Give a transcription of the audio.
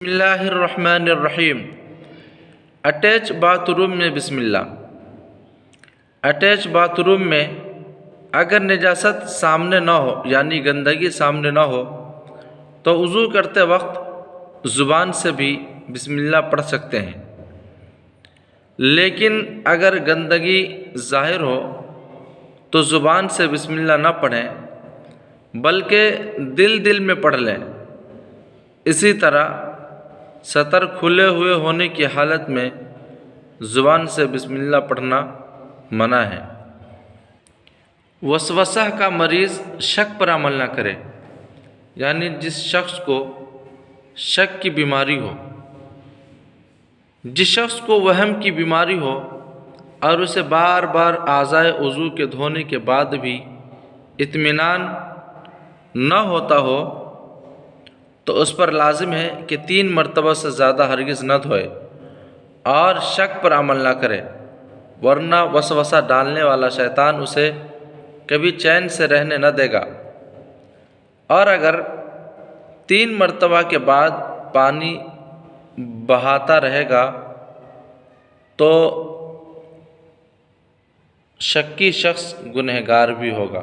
بسم اللہ الرحمن الرحیم۔ اٹیچ باتھ روم میں بسم اللہ۔ اٹیچ باتھ روم میں اگر نجاست سامنے نہ ہو یعنی گندگی سامنے نہ ہو تو وضو کرتے وقت زبان سے بھی بسم اللہ پڑھ سکتے ہیں، لیکن اگر گندگی ظاہر ہو تو زبان سے بسم اللہ نہ پڑھیں بلکہ دل میں پڑھ لیں۔ اسی طرح سطر کھلے ہوئے ہونے کی حالت میں زبان سے بسم اللہ پڑھنا منع ہے۔ وسوسہ کا مریض شک پر عمل نہ کرے، یعنی جس شخص کو شک کی بیماری ہو، جس شخص کو وہم کی بیماری ہو اور اسے بار بار اعضائے وضو کے دھونے کے بعد بھی اطمینان نہ ہوتا ہو تو اس پر لازم ہے کہ 3 مرتبہ سے زیادہ ہرگز نہ دھوئے اور شک پر عمل نہ کرے، ورنہ وسوسہ ڈالنے والا شیطان اسے کبھی چین سے رہنے نہ دے گا، اور اگر 3 مرتبہ کے بعد پانی بہاتا رہے گا تو شکی شخص گنہگار بھی ہوگا۔